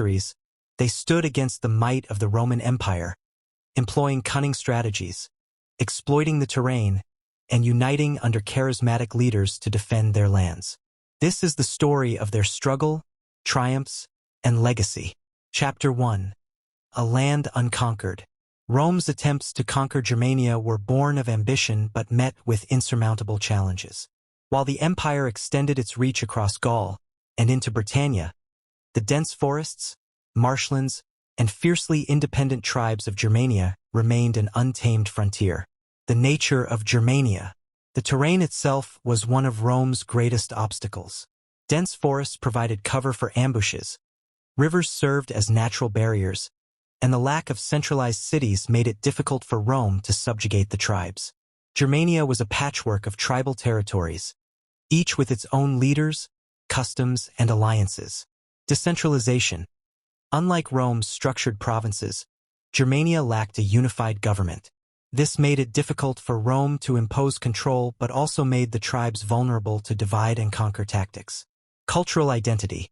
centuries, they stood against the might of the Roman Empire, employing cunning strategies, exploiting the terrain, and uniting under charismatic leaders to defend their lands. This is the story of their struggle, triumphs, and legacy. Chapter 1. A Land Unconquered. Rome's attempts to conquer Germania were born of ambition but met with insurmountable challenges. While the empire extended its reach across Gaul and into Britannia, the dense forests, marshlands, and fiercely independent tribes of Germania remained an untamed frontier. The nature of Germania. The terrain itself was one of Rome's greatest obstacles. Dense forests provided cover for ambushes, rivers served as natural barriers, and the lack of centralized cities made it difficult for Rome to subjugate the tribes. Germania was a patchwork of tribal territories, each with its own leaders, customs, and alliances. Decentralization. Unlike Rome's structured provinces, Germania lacked a unified government. This made it difficult for Rome to impose control but also made the tribes vulnerable to divide-and-conquer tactics. Cultural identity.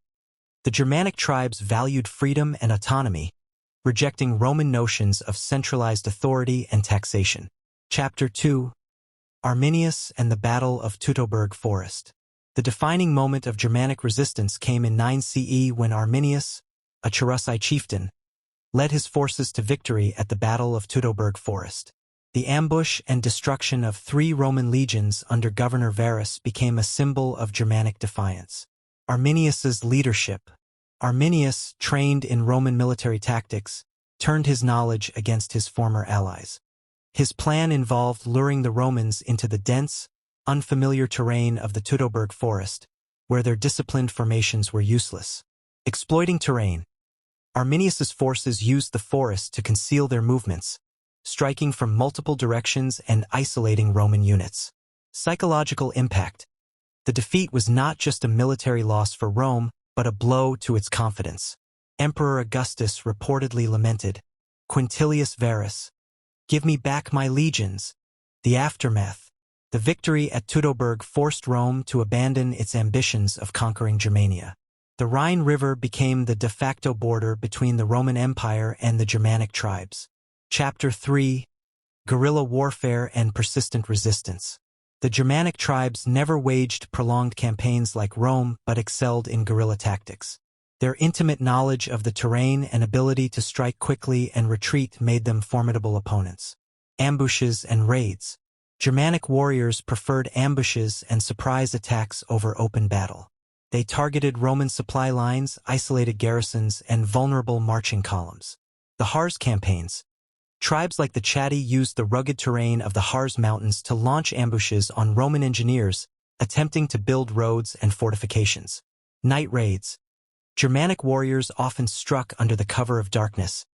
The Germanic tribes valued freedom and autonomy, rejecting Roman notions of centralized authority and taxation. Chapter 2. Arminius and the Battle of Teutoburg Forest. The defining moment of Germanic resistance came in 9 CE when Arminius, a Cherusci chieftain, led his forces to victory at the Battle of Teutoburg Forest. The ambush and destruction of 3 Roman legions under Governor Varus became a symbol of Germanic defiance. Arminius's leadership. Arminius, trained in Roman military tactics, turned his knowledge against his former allies. His plan involved luring the Romans into the dense, unfamiliar terrain of the Teutoburg Forest, where their disciplined formations were useless. Exploiting terrain. Arminius's forces used the forest to conceal their movements, striking from multiple directions and isolating Roman units. Psychological impact. The defeat was not just a military loss for Rome, but a blow to its confidence. Emperor Augustus reportedly lamented, "Quintilius Varus, give me back my legions." The aftermath. The victory at Teutoburg forced Rome to abandon its ambitions of conquering Germania. The Rhine River became the de facto border between the Roman Empire and the Germanic tribes. Chapter 3. Guerrilla Warfare and Persistent Resistance. The Germanic tribes never waged prolonged campaigns like Rome but excelled in guerrilla tactics. Their intimate knowledge of the terrain and ability to strike quickly and retreat made them formidable opponents. Ambushes and raids. Germanic warriors preferred ambushes and surprise attacks over open battle. They targeted Roman supply lines, isolated garrisons, and vulnerable marching columns. The Harz campaigns. Tribes like the Chatti used the rugged terrain of the Harz Mountains to launch ambushes on Roman engineers, attempting to build roads and fortifications. Night raids. Germanic warriors often struck under the cover of darkness,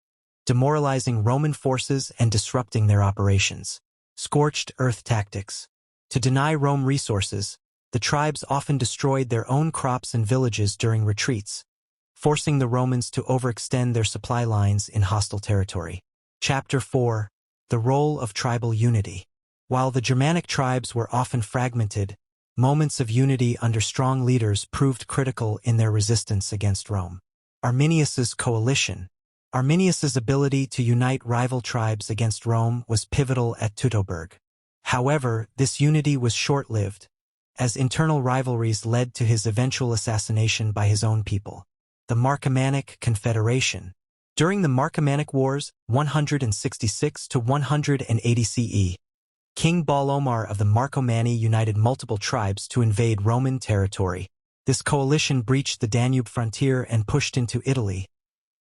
demoralizing Roman forces and disrupting their operations. Scorched earth tactics. To deny Rome resources, the tribes often destroyed their own crops and villages during retreats, forcing the Romans to overextend their supply lines in hostile territory. Chapter 4. The Role of Tribal Unity. While the Germanic tribes were often fragmented, moments of unity under strong leaders proved critical in their resistance against Rome. Arminius's coalition. Arminius's ability to unite rival tribes against Rome was pivotal at Teutoburg. However, this unity was short-lived, as internal rivalries led to his eventual assassination by his own people. The Marcomannic Confederation. During the Marcomannic Wars, 166 to 180 CE, King Balomar of the Marcomanni united multiple tribes to invade Roman territory. This coalition breached the Danube frontier and pushed into Italy,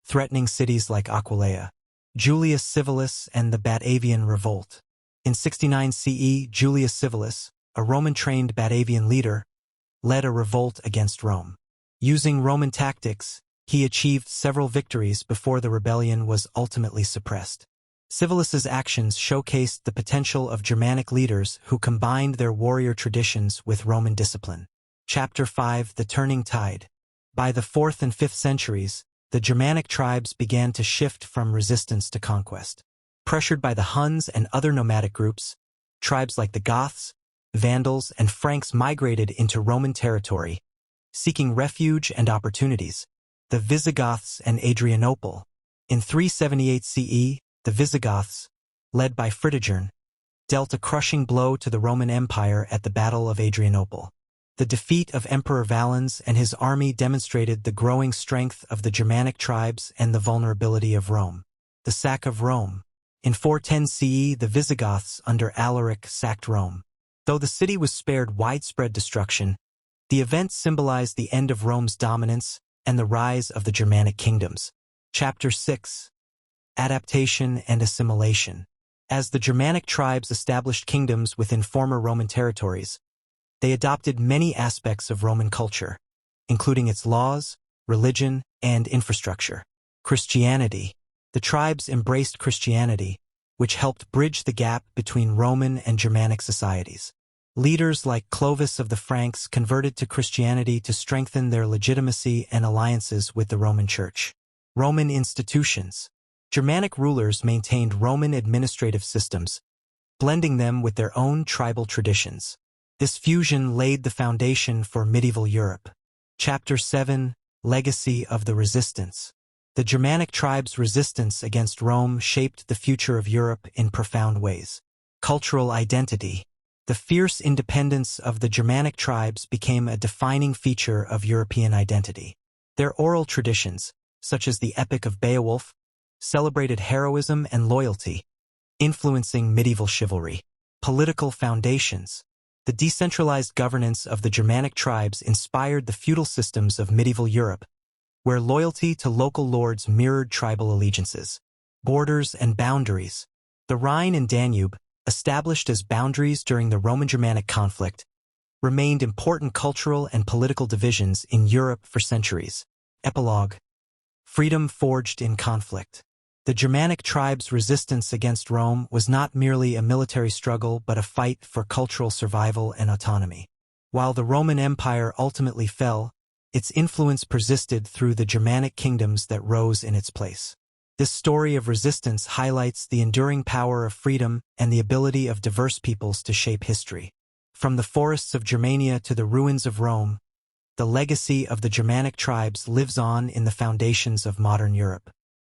threatening cities like Aquileia. Julius Civilis and the Batavian Revolt. In 69 CE, Julius Civilis, a Roman-trained Batavian leader, led a revolt against Rome. Using Roman tactics, he achieved several victories before the rebellion was ultimately suppressed. Civilis's actions showcased the potential of Germanic leaders who combined their warrior traditions with Roman discipline. Chapter 5. The Turning Tide. By the 4th and 5th centuries, the Germanic tribes began to shift from resistance to conquest. Pressured by the Huns and other nomadic groups, tribes like the Goths, Vandals, and Franks migrated into Roman territory, seeking refuge and opportunities. the Visigoths and Adrianople. In 378 CE, the Visigoths, led by Fritigern, dealt a crushing blow to the Roman Empire at the Battle of Adrianople. The defeat of Emperor Valens and his army demonstrated the growing strength of the Germanic tribes and the vulnerability of Rome. The sack of Rome. In 410 CE, the Visigoths under Alaric sacked Rome. Though the city was spared widespread destruction, the event symbolized the end of Rome's dominance and the rise of the Germanic kingdoms. Chapter 6. Adaptation and Assimilation. As the Germanic tribes established kingdoms within former Roman territories, they adopted many aspects of Roman culture, including its laws, religion, and infrastructure. Christianity. The tribes embraced Christianity, which helped bridge the gap between Roman and Germanic societies. Leaders like Clovis of the Franks converted to Christianity to strengthen their legitimacy and alliances with the Roman Church. Roman institutions. Germanic rulers maintained Roman administrative systems, blending them with their own tribal traditions. This fusion laid the foundation for medieval Europe. Chapter 7. Legacy of the Resistance. The Germanic tribes' resistance against Rome shaped the future of Europe in profound ways. Cultural identity. The fierce independence of the Germanic tribes became a defining feature of European identity. Their oral traditions, such as the Epic of Beowulf, celebrated heroism and loyalty, influencing medieval chivalry. Political foundations. The decentralized governance of the Germanic tribes inspired the feudal systems of medieval Europe, where loyalty to local lords mirrored tribal allegiances. Borders and boundaries. The Rhine and Danube, established as boundaries during the Roman-Germanic conflict, remained important cultural and political divisions in Europe for centuries. Epilogue. Freedom forged in conflict. The Germanic tribes' resistance against Rome was not merely a military struggle but a fight for cultural survival and autonomy. While the Roman Empire ultimately fell, its influence persisted through the Germanic kingdoms that rose in its place. This story of resistance highlights the enduring power of freedom and the ability of diverse peoples to shape history. From the forests of Germania to the ruins of Rome, the legacy of the Germanic tribes lives on in the foundations of modern Europe.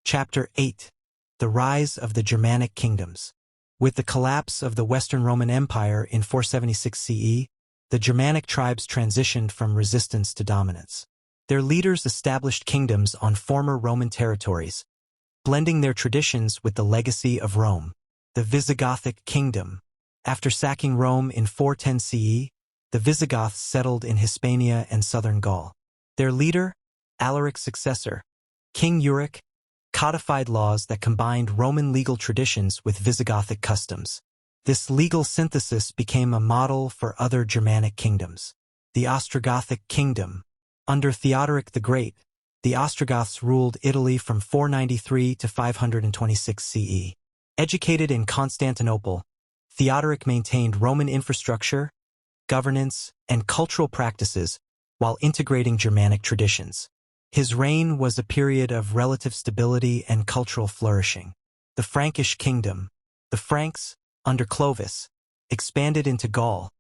Chapter 8. The Rise of the Germanic Kingdoms. With the collapse of the Western Roman Empire in 476 CE, the Germanic tribes transitioned from resistance to dominance. Their leaders established kingdoms on former Roman territories, blending their traditions with the legacy of Rome. The Visigothic Kingdom. After sacking Rome in 410 CE, the Visigoths settled in Hispania and southern Gaul. Their leader, Alaric's successor, King Euric, codified laws that combined Roman legal traditions with Visigothic customs. This legal synthesis became a model for other Germanic kingdoms. The Ostrogothic Kingdom. Under Theodoric the Great, the Ostrogoths ruled Italy from 493 to 526 CE. Educated in Constantinople, Theodoric maintained Roman infrastructure, governance, and cultural practices while integrating Germanic traditions. His reign was a period of relative stability and cultural flourishing. The Frankish Kingdom. The Franks, under Clovis, expanded into Gaul,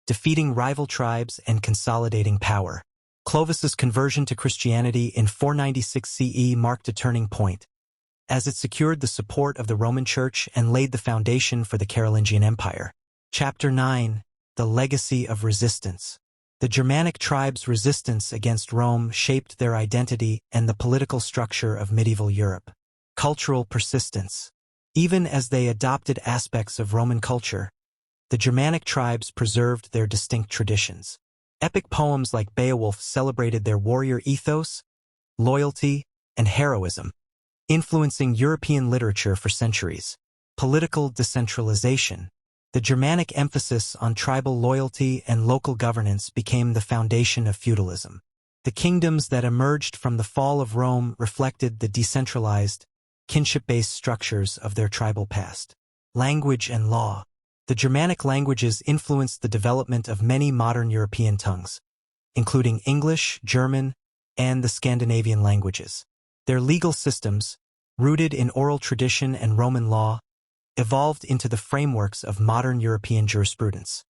defeating rival tribes and consolidating power. Clovis's conversion to Christianity in 496 CE marked a turning point, as it secured the support of the Roman Church and laid the foundation for the Carolingian Empire. Chapter 9. The Legacy of Resistance. The Germanic tribes' resistance against Rome shaped their identity and the political structure of medieval Europe. Cultural persistence. Even as they adopted aspects of Roman culture, the Germanic tribes preserved their distinct traditions. Epic poems like Beowulf celebrated their warrior ethos, loyalty, and heroism, influencing European literature for centuries. Political decentralization. The Germanic emphasis on tribal loyalty and local governance became the foundation of feudalism. The kingdoms that emerged from the fall of Rome reflected the decentralized, kinship-based structures of their tribal past. Language and law. The Germanic languages influenced the development of many modern European tongues, including English, German, and the Scandinavian languages. Their legal systems, rooted in oral tradition and Roman law, evolved into the frameworks of modern European jurisprudence.